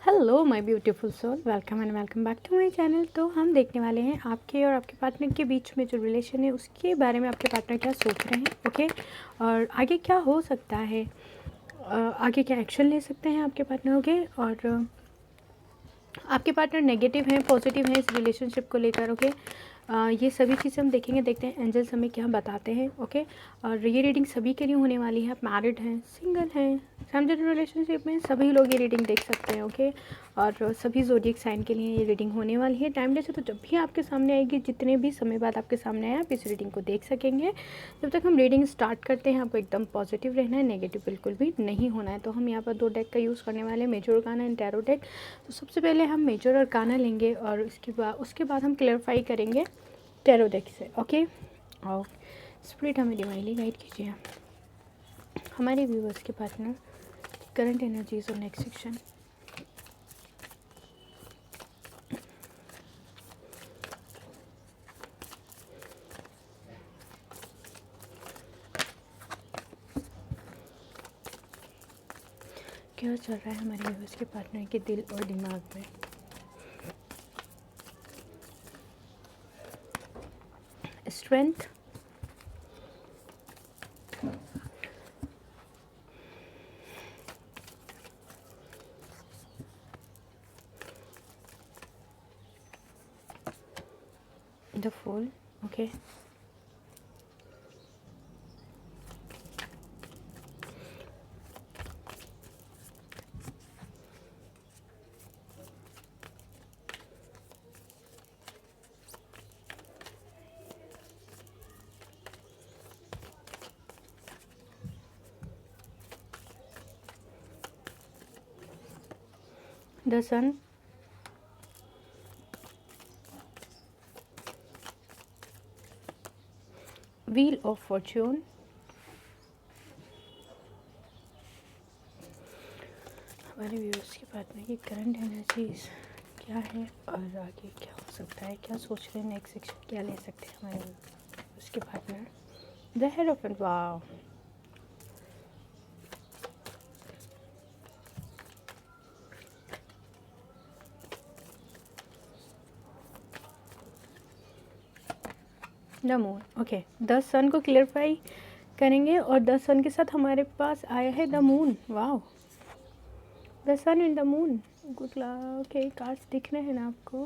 Hello my beautiful soul, welcome and welcome back to my channel. तो हम देखने वाले हैं आपके और आपके पार्टनर के बीच में जो रिलेशन है उसके बारे में आपके पार्टनर क्या सोच रहे हैं, ओके। और आगे क्या हो सकता है, आगे क्या एक्शन ले सकते हैं आपके पार्टनर, ओके। और आपके पार्टनर नेगेटिव हैं, पॉजिटिव हैं इस रिलेशनशिप को लेकर, ओके। ये सभी चीज़ें हम देखेंगे, देखते हैं एंजल्स हमें क्या बताते हैं, ओके। और ये रीडिंग सभी के लिए होने वाली है। आप मैरिड हैं, सिंगल हैं, फैमिली रिलेशनशिप में, सभी लोग ये रीडिंग देख सकते हैं, ओके। और सभी ज़ोडिएक साइन के लिए ये रीडिंग होने वाली है। टाइमलेस है, तो जब भी आपके सामने आएगी, जितने भी समय बाद आपके सामने आए, आप इस रीडिंग को देख सकेंगे। जब तक हम रीडिंग स्टार्ट करते हैं, आपको एकदम पॉजिटिव रहना है, नेगेटिव बिल्कुल भी नहीं होना है। तो हम यहाँ पर 2 डेक का यूज़ करने वाले हैं, major arcana and tarot deck. तो सबसे पहले हम मेजर अरकाना लेंगे और उसके बाद हम क्लैरिफाई करेंगे टैरो डेक से, ओके। और स्पिरिट हमें डिवाइनली गाइड कीजिए हमारे व्यूअर्स के पार्टनर करंट एनर्जीज और नेक्स्ट सेक्शन। क्या चल रहा है हमारे व्यूअर्स के पार्टनर के दिल और दिमाग में। Strength, the fool, okay. The sun, wheel of fortune, हमारे व्यूअर्स के पार्टनर की करंट एनर्जीज क्या है और आगे क्या हो सकता है, क्या सोच रहे हैं, नेक्स्ट सेक्शन क्या ले सकते हैं हमारे उसके partner. The hierophant, wow, the moon, okay. The sun को क्लियरफाई करेंगे और द सन के साथ हमारे पास आया है the moon, wow. The sun and the moon, good luck, okay. Cards दिख रहे हैं ना आपको।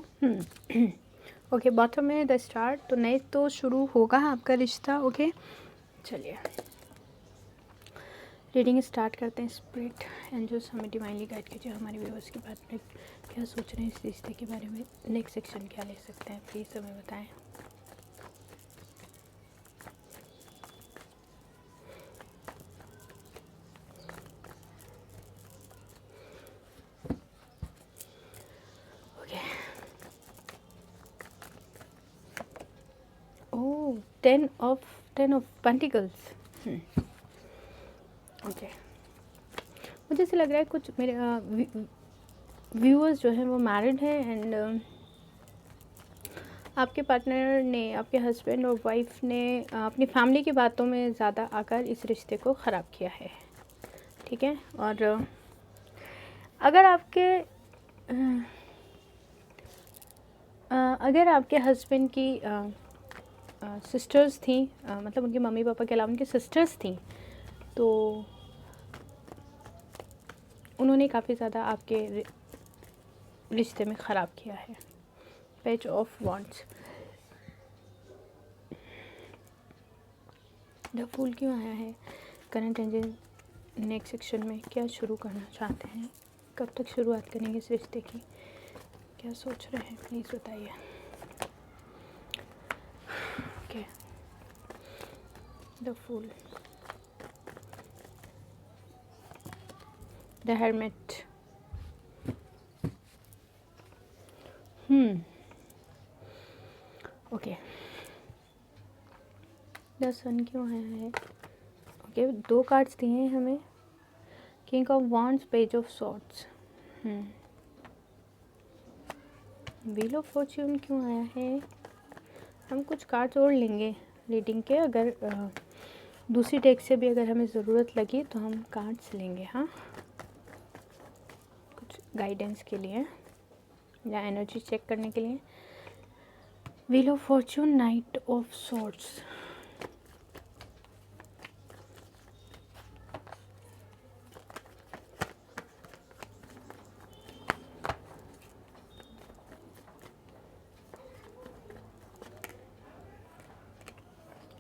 ओके, बॉटम में द स्टार्ट, तो नए तो शुरू होगा आपका रिश्ता, ओके। चलिए रीडिंग स्टार्ट करते हैं। स्पिरिट एंजल्स हमें डिवाइनली गाइड कीजिए हमारे व्यूअर्स के बारे में क्या सोच रहे हैं इस रिश्ते के बारे में, नेक्स्ट सेक्शन क्या ले सकते हैं, प्लीज़ हमें बताएं। ओह, टेन ऑफ पेंटिकल्स, ओके। मुझे ऐसा लग रहा है कुछ मेरे व्यूअर्स जो हैं वो मैरिड हैं एंड आपके पार्टनर ने, आपके हस्बैंड और वाइफ ने अपनी फैमिली की बातों में ज़्यादा आकर इस रिश्ते को ख़राब किया है, ठीक है। और अगर आपके हस्बैंड की सिस्टर्स थी, मतलब उनके मम्मी पापा के अलावा उनकी सिस्टर्स थी, तो उन्होंने काफ़ी ज़्यादा आपके रिश्ते में ख़राब किया है। Page of wands, the fool क्यों आया है। करंट एंजल नेक्स्ट सेक्शन में क्या शुरू करना चाहते हैं, कब तक शुरुआत करेंगे इस रिश्ते की, क्या सोच रहे हैं, प्लीज़ बताइए, okay. The fool, the hermit, okay. The sun क्यों आया है, ओके। 2 कार्ड्स दिए हैं हमें, king of wands, page of swords, wheel of fortune क्यों आया है। हम कुछ कार्ड्स और लेंगे रीडिंग के, अगर दूसरी डेक से भी अगर हमें ज़रूरत लगी तो हम कार्ड्स लेंगे, हाँ। कुछ गाइडेंस के लिए या एनर्जी चेक करने के लिए। Wheel of fortune, knight of swords,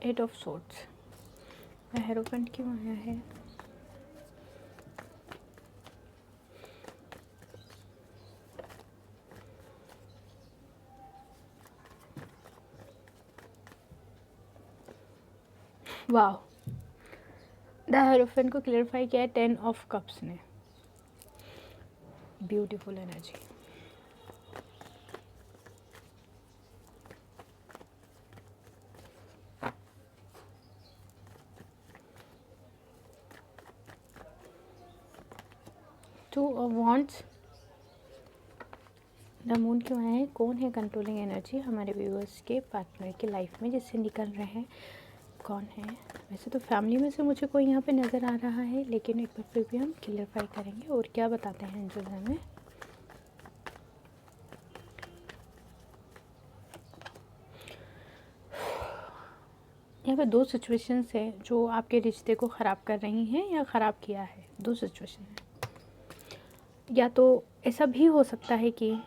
eight of swords, hierophant क्यों आया है? वाह, द हेरोफेंट को क्लियरिफाई किया है 10 ऑफ कप्स ने। Beautiful energy. Two of wands, the moon क्यों आया है? कौन है कंट्रोलिंग एनर्जी हमारे व्यूअर्स के पार्टनर की लाइफ में जिससे निकल रहे हैं? कौन है? वैसे तो फैमिली में से मुझे कोई यहाँ पे नज़र आ रहा है, लेकिन एक बार फिर भी हम क्लियरिफाई करेंगे और क्या बताते हैं एंजल हमें। यहाँ पे दो सिचुएशंस हैं जो आपके रिश्ते को ख़राब कर रही हैं या ख़राब किया है। दो सिचुएशन है, या तो ऐसा भी हो सकता है कि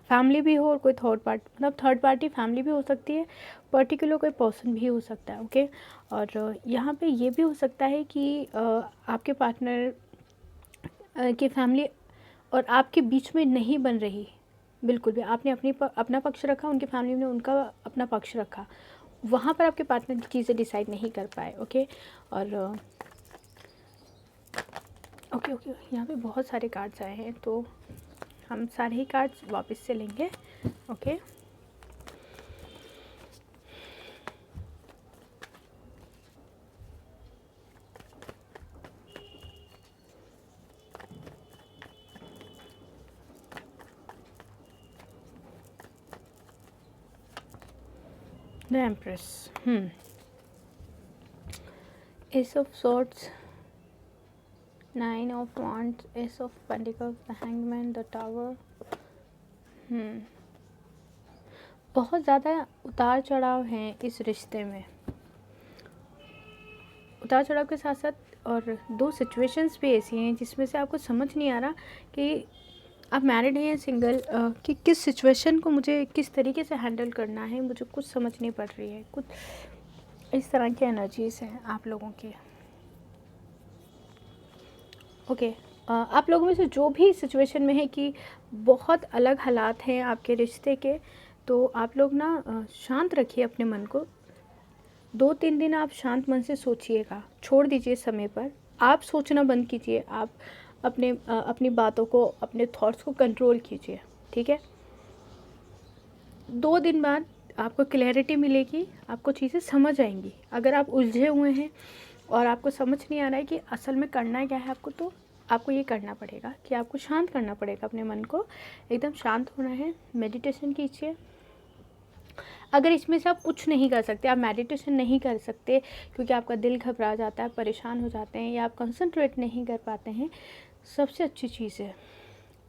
फैमिली भी हो और कोई थर्ड पार्टी फैमिली भी हो सकती है, पर्टिकुलर कोई पर्सन भी हो सकता है। ओके, और यहाँ पे ये भी हो सकता है कि आपके पार्टनर की फैमिली और आपके बीच में नहीं बन रही बिल्कुल भी। आपने अपना पक्ष रखा, उनकी फैमिली ने उनका अपना पक्ष रखा, वहाँ पर आपके पार्टनर चीज़ें डिसाइड नहीं कर पाए। ओके, और ओके यहाँ पे बहुत सारे कार्ड्स आए हैं तो हम सारे ही कार्ड्स वापस से लेंगे। Okay, the empress, S of swords, 9 of wands, S of pentacles, the hangman, the tower. बहुत ज़्यादा उतार चढ़ाव हैं इस रिश्ते में, उतार चढ़ाव के साथ साथ और दो सिचुएशंस भी ऐसी हैं जिसमें से आपको समझ नहीं आ रहा कि आप मैरिड हैं या सिंगल, कि किस सिचुएशन को मुझे किस तरीके से हैंडल करना है, मुझे कुछ समझ नहीं पड़ रही है। कुछ इस तरह की एनर्जीज़ हैं आप लोगों की। ओके, आप लोगों में से जो भी सिचुएशन में है कि बहुत अलग हालात हैं आपके रिश्ते के, तो आप लोग ना शांत रखिए अपने मन को। 2-3 दिन आप शांत मन से सोचिएगा, छोड़ दीजिए समय पर, आप सोचना बंद कीजिए, आप अपनी बातों को, अपने थॉट्स को कंट्रोल कीजिए। ठीक है, 2 दिन बाद आपको क्लैरिटी मिलेगी, आपको चीज़ें समझ आएंगी। अगर आप उलझे हुए हैं और आपको समझ नहीं आ रहा है कि असल में करना क्या है आपको, तो आपको ये करना पड़ेगा कि आपको शांत करना पड़ेगा अपने मन को, एकदम शांत होना है। मेडिटेशन कीजिए। अगर इसमें से आप कुछ नहीं कर सकते, आप मेडिटेशन नहीं कर सकते क्योंकि आपका दिल घबरा जाता है, परेशान हो जाते हैं या आप कंसंट्रेट नहीं कर पाते हैं, सबसे अच्छी चीज़ है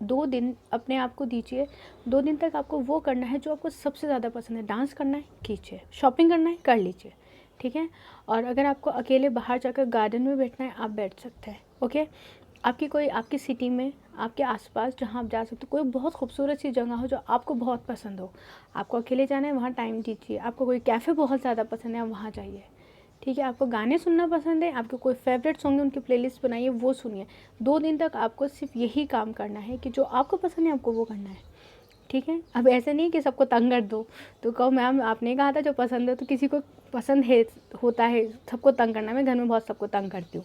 2 दिन अपने आप को दीजिए। 2 दिन तक आपको वो करना है जो आपको सबसे ज़्यादा पसंद है। डांस करना है, कीजिए। शॉपिंग करना है, कर लीजिए। ठीक है, और अगर आपको अकेले बाहर जाकर गार्डन में बैठना है, आप बैठ सकते हैं। ओके, आपकी सिटी में, आपके आसपास जहाँ आप जा सकते हो, कोई बहुत खूबसूरत सी जगह हो जो आपको बहुत पसंद हो, आपको अकेले जाना है, वहाँ टाइम दीजिए। आपको कोई कैफ़े बहुत ज़्यादा पसंद है, आप वहाँ जाइए। ठीक है, आपको गाने सुनना पसंद है, आपको कोई फेवरेट सॉन्ग है, उनकी प्लेलिस्ट बनाइए, वो सुनिए। 2 दिन तक आपको सिर्फ यही काम करना है कि जो आपको पसंद है आपको वो करना है। ठीक है, अब ऐसे नहीं कि सबको तंग कर दो, तो कहो मैम आपने कहा था जो पसंद है, तो किसी को पसंद है, होता है सबको तंग करना। मैं घर में बहुत सबको तंग करती हूँ,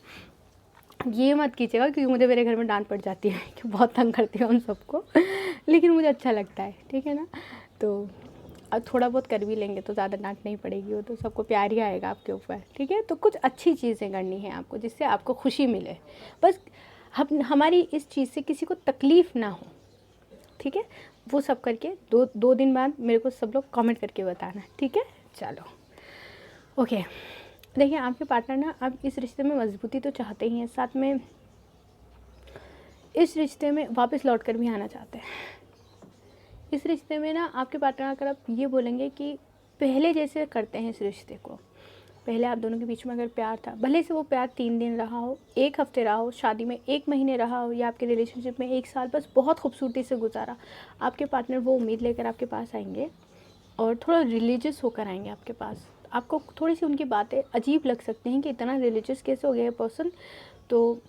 ये मत कीजिएगा क्योंकि मुझे मेरे घर में डांट पड़ जाती है कि बहुत तंग करती हूँ उन सबको लेकिन मुझे अच्छा लगता है। ठीक है ना, तो अब थोड़ा बहुत कर भी लेंगे तो ज़्यादा डांट नहीं पड़ेगी, वो तो सबको प्यार ही आएगा आपके ऊपर। ठीक है, तो कुछ अच्छी चीज़ें करनी है आपको जिससे आपको खुशी मिले, बस हमारी इस चीज़ से किसी को तकलीफ़ ना हो। ठीक है, वो सब करके 2 दिन बाद मेरे को सब लोग कमेंट करके बताना। ठीक है, चलो ओके। देखिए, आपके पार्टनर ना अब इस रिश्ते में मजबूती तो चाहते ही हैं, साथ में इस रिश्ते में वापस लौट कर भी आना चाहते हैं। इस रिश्ते में ना आपके पार्टनर अगर आप ये बोलेंगे कि पहले जैसे करते हैं इस रिश्ते को, पहले आप दोनों के बीच में अगर प्यार था, भले से वो प्यार 3 दिन रहा हो, 1 हफ्ते रहा हो, शादी में 1 महीने रहा हो, या आपके रिलेशनशिप में 1 साल बस बहुत खूबसूरती से गुजारा, आपके पार्टनर वो उम्मीद लेकर आपके पास आएंगे और थोड़ा रिलीजियस होकर आएंगे आपके पास। आपको थोड़ी सी उनकी बातें अजीब लग सकती हैं कि इतना रिलीजियस कैसे हो गया है पर्सन। तो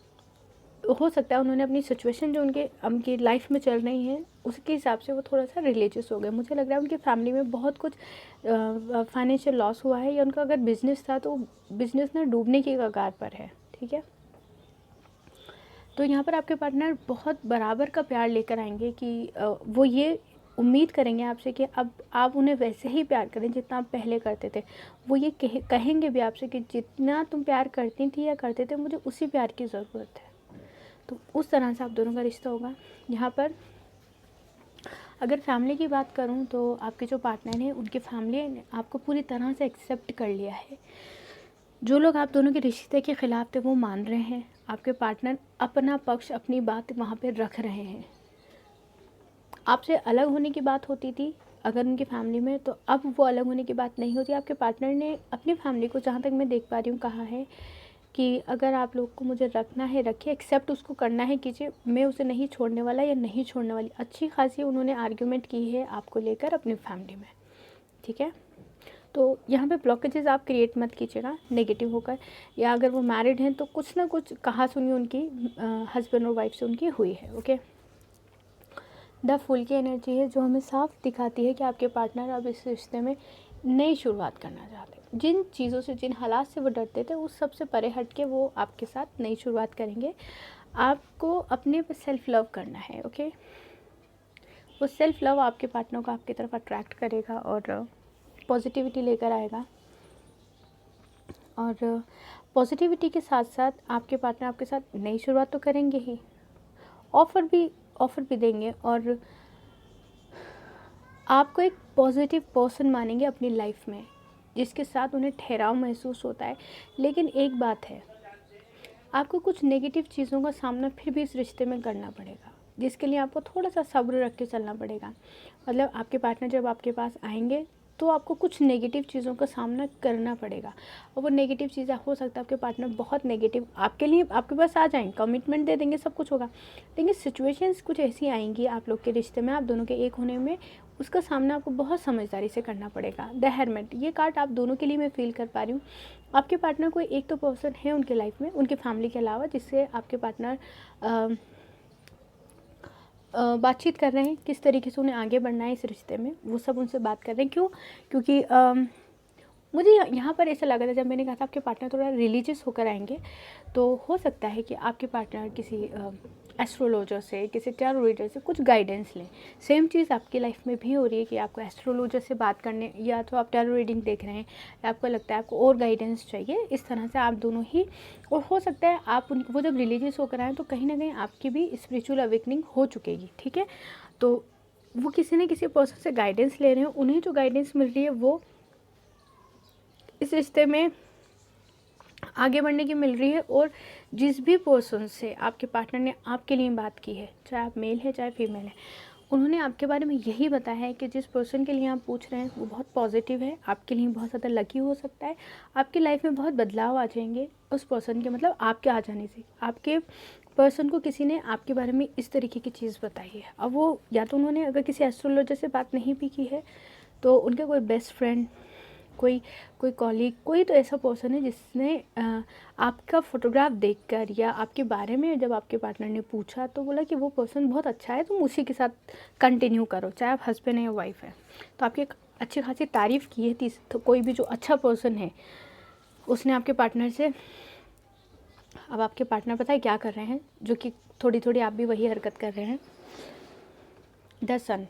हो सकता है उन्होंने अपनी सिचुएशन जो उनकी लाइफ में चल रही है उसके हिसाब से वो थोड़ा सा रिलीजियस हो गए। मुझे लग रहा है उनकी फैमिली में बहुत कुछ फाइनेंशियल लॉस हुआ है, या उनका अगर बिज़नेस था तो बिज़नेस ना डूबने की कगार पर है। ठीक है, तो यहाँ पर आपके पार्टनर बहुत बराबर का प्यार लेकर आएंगे कि वो ये उम्मीद करेंगे आपसे कि अब आप उन्हें वैसे ही प्यार करें जितना आप पहले करते थे। वो ये कहेंगे भी आपसे कि जितना तुम प्यार करती थी या करते थे, मुझे उसी प्यार की ज़रूरत है। तो उस तरह से आप दोनों का रिश्ता होगा। यहाँ पर अगर फैमिली की बात करूँ तो आपके जो पार्टनर हैं उनकी फैमिली ने आपको पूरी तरह से एक्सेप्ट कर लिया है। जो लोग आप दोनों के रिश्ते के ख़िलाफ़ थे वो मान रहे हैं। आपके पार्टनर अपना पक्ष, अपनी बात वहाँ पे रख रहे हैं। आपसे अलग होने की बात होती थी अगर उनकी फैमिली में, तो अब वो अलग होने की बात नहीं होती। आपके पार्टनर ने अपनी फैमिली को, जहाँ तक मैं देख पा रही हूँ, कहा है कि अगर आप लोग को मुझे रखना है रखिए, एक्सेप्ट उसको करना है कीजिए, मैं उसे नहीं छोड़ने वाला या नहीं छोड़ने वाली। अच्छी खासी उन्होंने आर्ग्यूमेंट की है आपको लेकर अपनी फैमिली में। ठीक है, तो यहाँ पे ब्लॉकेजेस आप क्रिएट मत कीजिएगा नेगेटिव होकर, या अगर वो मैरिड हैं तो कुछ ना कुछ कहा सुनी उनकी हस्बैंड और वाइफ से उनकी हुई है। ओके, द फूल की एनर्जी है जो हमें साफ दिखाती है कि आपके पार्टनर अब इस रिश्ते में नई शुरुआत करना चाहते हैं। जिन चीज़ों से, जिन हालात से वो डरते थे उस सब से परे हट के वो आपके साथ नई शुरुआत करेंगे। आपको अपने पे सेल्फ़ लव करना है। ओके, वो सेल्फ़ लव आपके पार्टनर को आपकी तरफ अट्रैक्ट करेगा और पॉजिटिविटी लेकर आएगा। और पॉजिटिविटी के साथ साथ आपके पार्टनर आपके साथ नई शुरुआत तो करेंगे ही, ऑफ़र भी देंगे और आपको एक पॉजिटिव पर्सन मानेंगे अपनी लाइफ में, जिसके साथ उन्हें ठहराव महसूस होता है। लेकिन एक बात है, आपको कुछ नेगेटिव चीज़ों का सामना फिर भी इस रिश्ते में करना पड़ेगा, जिसके लिए आपको थोड़ा सा सब्र रख के चलना पड़ेगा। मतलब आपके पार्टनर जब आपके पास आएंगे तो आपको कुछ नेगेटिव चीज़ों का सामना करना पड़ेगा। और वो नेगेटिव चीज़ें, हो सकता है आपके पार्टनर बहुत नेगेटिव आपके लिए आपके पास आ जाएं, कमिटमेंट दे देंगे, सब कुछ होगा, लेकिन सिचुएशंस कुछ ऐसी आएंगी आप लोग के रिश्ते में, आप दोनों के एक होने में, उसका सामना आपको बहुत समझदारी से करना पड़ेगा। द हेरमिट, ये कार्ड आप दोनों के लिए मैं फील कर पा रही हूँ। आपके पार्टनर कोई एक तो पर्सन है उनके लाइफ में, उनकी फैमिली के अलावा, जिससे आपके पार्टनर बातचीत कर रहे हैं किस तरीके से उन्हें आगे बढ़ना है इस रिश्ते में, वो सब उनसे बात कर रहे हैं। क्यों? क्योंकि मुझे यहाँ पर ऐसा लगा था जब मैंने कहा था आपके पार्टनर थोड़ा रिलीजियस होकर आएंगे, तो हो सकता है कि आपके पार्टनर किसी एस्ट्रोलॉजर से, किसी टैरो रीडर से कुछ गाइडेंस लें। सेम चीज़ आपकी लाइफ में भी हो रही है कि आपको एस्ट्रोलॉजर से बात करने, या तो आप टैरो रीडिंग देख रहे हैं, या आपको लगता है आपको और गाइडेंस चाहिए। इस तरह से आप दोनों ही, और हो सकता है आप वो जब रिलीजियस होकर आएँ तो कहीं ना कहीं आपकी भी स्पिरिचुअल अवेकनिंग हो चुकेगी। ठीक है, तो वो किसी न किसी पर्सन से गाइडेंस ले रहे हैं, उन्हें जो गाइडेंस मिल रही है वो इस रिश्ते में आगे बढ़ने की मिल रही है। और जिस भी पर्सन से आपके पार्टनर ने आपके लिए बात की है, चाहे आप मेल है चाहे फीमेल है, उन्होंने आपके बारे में यही बताया है कि जिस पर्सन के लिए आप पूछ रहे हैं वो बहुत पॉजिटिव है, आपके लिए बहुत ज़्यादा लकी हो सकता है, आपकी लाइफ में बहुत बदलाव आ जाएंगे उस पर्सन के, मतलब आपके आ जाने से। आपके पर्सन को किसी ने आपके बारे में इस तरीके की चीज़ बताई है। अब वो, या तो उन्होंने अगर किसी एस्ट्रोलॉजर से बात नहीं भी की है तो उनका कोई बेस्ट फ्रेंड, कोई कॉलीग, कोई तो ऐसा पर्सन है जिसने आपका फ़ोटोग्राफ देखकर या आपके बारे में जब आपके पार्टनर ने पूछा तो बोला कि वो पर्सन बहुत अच्छा है, तुम उसी के साथ कंटिन्यू करो, चाहे आप हस्बैंड है या वाइफ है। तो आपकी अच्छी खासी तारीफ़ की है। तो कोई भी जो अच्छा पर्सन है उसने आपके पार्टनर से, अब आपके पार्टनर पता है क्या कर रहे हैं, जो कि थोड़ी थोड़ी आप भी वही हरकत कर रहे हैं। द सन,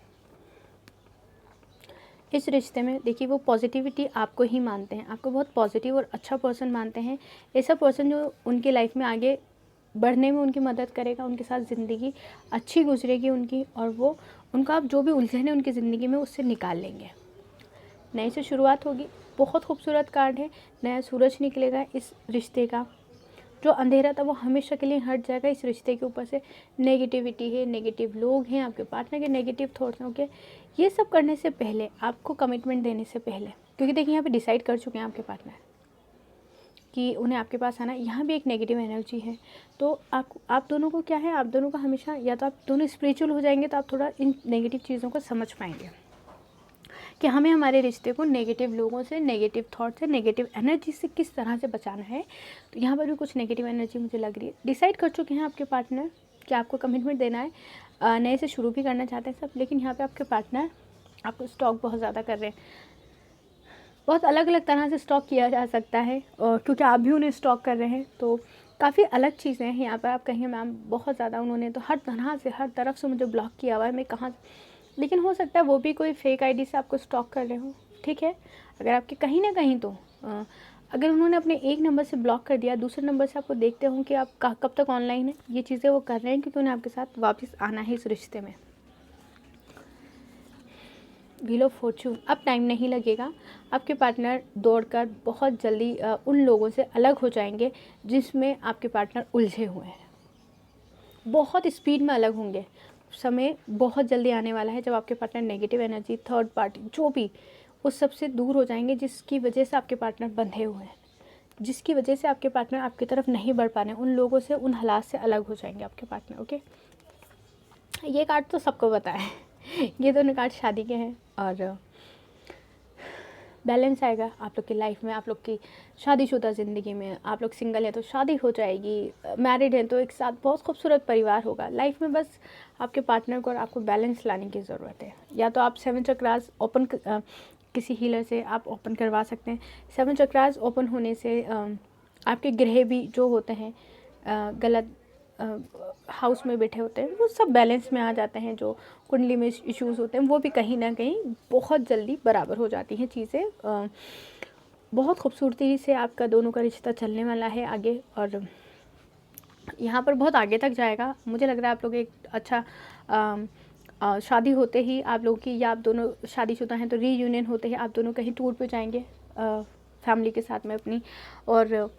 इस रिश्ते में देखिए वो पॉजिटिविटी आपको ही मानते हैं, आपको बहुत पॉजिटिव और अच्छा पर्सन मानते हैं। ऐसा पर्सन जो उनकी लाइफ में आगे बढ़ने में उनकी मदद करेगा, उनके साथ ज़िंदगी अच्छी गुजरेगी उनकी, और वो उनका जो भी उलझन है उनकी ज़िंदगी में उससे निकाल लेंगे। नई से शुरुआत होगी। बहुत खूबसूरत कार्ड है, नया सूरज निकलेगा इस रिश्ते का। जो अंधेरा था वो हमेशा के लिए हट जाएगा इस रिश्ते के ऊपर से। नेगेटिविटी है, नेगेटिव लोग हैं, आपके पार्टनर के नेगेटिव थॉट्स हैं, ओके। ये सब करने से पहले, आपको कमिटमेंट देने से पहले, क्योंकि देखिए यहाँ पे डिसाइड कर चुके हैं आपके पार्टनर कि उन्हें आपके पास आना, यहाँ भी एक नेगेटिव एनर्जी है। तो आप दोनों को क्या है, आप दोनों का हमेशा, या तो आप दोनों स्पिरिचुअल हो जाएंगे तो आप थोड़ा इन नेगेटिव चीज़ों को समझ पाएंगे कि हमें हमारे रिश्ते को नेगेटिव लोगों से, नेगेटिव थॉट से, नेगेटिव एनर्जी से किस तरह से बचाना है। तो यहाँ पर भी कुछ नेगेटिव एनर्जी मुझे लग रही है। डिसाइड कर चुके हैं आपके पार्टनर कि आपको कमिटमेंट देना है, नए से शुरू भी करना चाहते हैं सब, लेकिन यहाँ पे आपके पार्टनर आपको स्टॉक बहुत ज़्यादा कर रहे हैं। बहुत अलग अलग तरह से स्टॉक किया जा सकता है, और क्योंकि आप भी उन्हें स्टॉक कर रहे हैं तो काफ़ी अलग चीज़ें हैं यहाँ पर। आप कहेंगे मैम बहुत ज़्यादा उन्होंने तो हर तरह से, हर तरफ से मुझे ब्लॉक किया हुआ है, मैं कहाँ, लेकिन हो सकता है वो भी कोई फेक आईडी से आपको स्टॉक कर रहे हो, ठीक है। अगर आपके कहीं ना कहीं तो अगर उन्होंने अपने एक नंबर से ब्लॉक कर दिया, दूसरे नंबर से आपको देखते हो कि आप कब तक ऑनलाइन है, ये चीज़ें वो कर रहे हैं क्योंकि उन्हें आपके साथ वापस आना है इस रिश्ते में। व्हील ऑफ फॉर्चून, अब टाइम नहीं लगेगा, आपके पार्टनर दौड़कर बहुत जल्दी उन लोगों से अलग हो जाएंगे जिसमें आपके पार्टनर उलझे हुए हैं, बहुत स्पीड में अलग होंगे। समय बहुत जल्दी आने वाला है जब आपके partner negative energy, third party, जो भी, उस सब से दूर हो जाएंगे जिसकी वजह से आपके पार्टनर बंधे हुए हैं, जिसकी वजह से आपके पार्टनर आपकी तरफ नहीं बढ़ पा रहे हैं। उन लोगों से, उन हालात से अलग हो जाएंगे आपके पार्टनर, ओके। ये कार्ड तो सबको पता है ये दोनों कार्ड शादी के हैं, और बैलेंस आएगा आप लोग की लाइफ में, आप लोग की शादीशुदा ज़िंदगी में। आप लोग सिंगल हैं तो शादी हो जाएगी, मैरिड हैं तो एक साथ बहुत खूबसूरत परिवार होगा। लाइफ में बस आपके पार्टनर को और आपको बैलेंस लाने की ज़रूरत है। या तो आप 7 चक्रास ओपन, किसी हीलर से आप ओपन करवा सकते हैं। 7 चक्रास ओपन होने से आपके ग्रह भी जो होते हैं गलत हाउस में बैठे होते हैं, वो सब बैलेंस में आ जाते हैं। जो कुंडली में इश्यूज़ होते हैं वो भी कहीं ना कहीं बहुत जल्दी बराबर हो जाती हैं चीज़ें। बहुत खूबसूरती से आपका दोनों का रिश्ता चलने वाला है आगे, और यहाँ पर बहुत आगे तक जाएगा। मुझे लग रहा है आप लोग एक अच्छा शादी होते ही आप लोगों की, या आप दोनों शादीशुदा हैं तो रीयूनियन होते ही आप दोनों कहीं टूर पे जाएंगे फैमिली के साथ में अपनी। और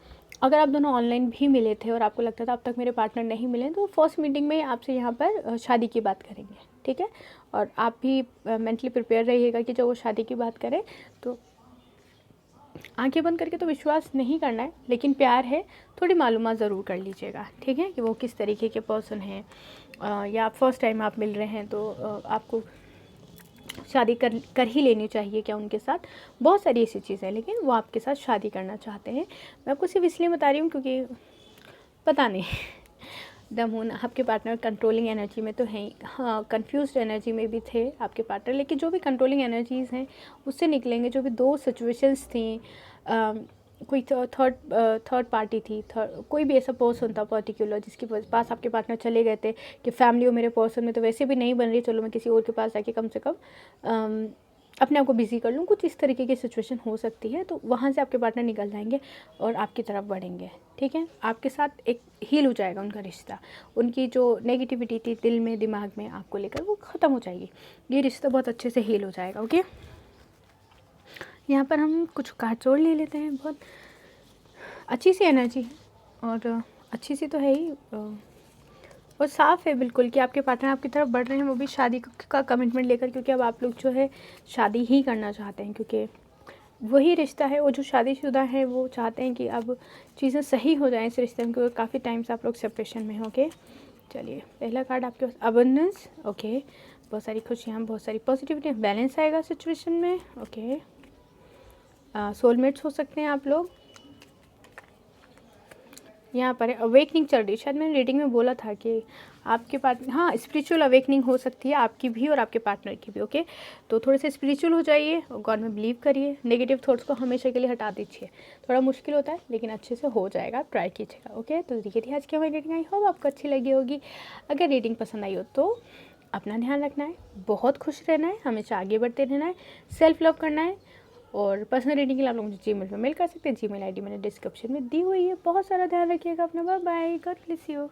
अगर आप दोनों ऑनलाइन भी मिले थे और आपको लगता था अब तक मेरे पार्टनर नहीं मिले, तो फर्स्ट मीटिंग में आपसे यहाँ पर शादी की बात करेंगे, ठीक है। और आप भी मेंटली प्रिपेयर रहिएगा कि जब वो शादी की बात करें तो आंखें बंद करके तो विश्वास नहीं करना है, लेकिन प्यार है, थोड़ी मालूमात ज़रूर कर लीजिएगा, ठीक है, कि वो किस तरीके के पर्सन हैं। या फर्स्ट टाइम आप मिल रहे हैं तो आपको शादी कर ही लेनी चाहिए क्या उनके साथ, बहुत सारी ऐसी चीज़ें हैं, लेकिन वो आपके साथ शादी करना चाहते हैं। मैं आपको सिर्फ इसलिए बता रही हूँ क्योंकि पता नहीं द मून आपके पार्टनर कंट्रोलिंग एनर्जी में तो है ही, हाँ कंफ्यूज्ड एनर्जी में भी थे आपके पार्टनर, लेकिन जो भी कंट्रोलिंग एनर्जीज़ हैं उससे निकलेंगे। जो भी 2 सिचुएशंस थी, कोई थर्ड पार्टी थी, कोई भी ऐसा पर्सन था पर्टिकुलर जिसके पास आपके पार्टनर चले गए थे कि फैमिली हो मेरे पर्सन में तो वैसे भी नहीं बन रही, चलो मैं किसी और के पास जाके कम से कम अपने आप को बिज़ी कर लूँ, कुछ इस तरीके की सिचुएशन हो सकती है। तो वहाँ से आपके पार्टनर निकल जाएंगे और आपकी तरफ बढ़ेंगे, ठीक है। आपके साथ एक हील हो जाएगा उनका रिश्ता, उनकी जो नेगेटिविटी थी दिल में, दिमाग में आपको लेकर, वो ख़त्म हो जाएगी। ये रिश्ता बहुत अच्छे से हील हो जाएगा, ओके। यहाँ पर हम कुछ कार्ड जोड़ ले लेते हैं। बहुत अच्छी सी एनर्जी है, और अच्छी सी तो है ही, और साफ़ है बिल्कुल कि आपके पार्टनर आपकी तरफ बढ़ रहे हैं, वो भी शादी का कमिटमेंट लेकर, क्योंकि अब आप लोग जो है शादी ही करना चाहते हैं, क्योंकि वही रिश्ता है। वो जो शादीशुदा है वो चाहते हैं कि अब चीज़ें सही हो जाएं इस रिश्ते में, क्योंकि काफ़ी टाइम से आप लोग सेपरेशन में हो, ओके। चलिए पहला कार्ड आपके पास अबंडेंस, ओके। बहुत सारी खुशियाँ, बहुत सारी पॉजिटिविटी, बैलेंस आएगा सिचुएशन में, ओके। सोलमेट्स हो सकते हैं आप लोग। यहाँ पर अवेकनिंग चल रही है, शायद मैंने रीडिंग में बोला था कि आपके पार्टनर, हाँ स्पिरिचुअल अवेकनिंग हो सकती है आपकी भी और आपके पार्टनर की भी, ओके। तो थोड़े से स्पिरिचुअल हो जाइए और गॉड में बिलीव करिए, नेगेटिव थॉट्स को हमेशा के लिए हटा दीजिए। थोड़ा मुश्किल होता है लेकिन अच्छे से हो जाएगा, ट्राई कीजिएगा, ओके। तो ये थी आज की हमारी रीडिंग, आई होप आपको अच्छी लगी होगी। अगर रीडिंग पसंद आई हो तो अपना ध्यान रखना है, बहुत खुश रहना है, हमेशा आगे बढ़ते रहना है, सेल्फ लव करना है। और पर्सनल रीडिंग के लिए आप लोग मुझे जीमेल पे मेल कर सकते हैं, जीमेल आईडी मैंने डिस्क्रिप्शन में दी हुई है। बहुत सारा ध्यान रखिएगा अपना, bye bye, God bless you.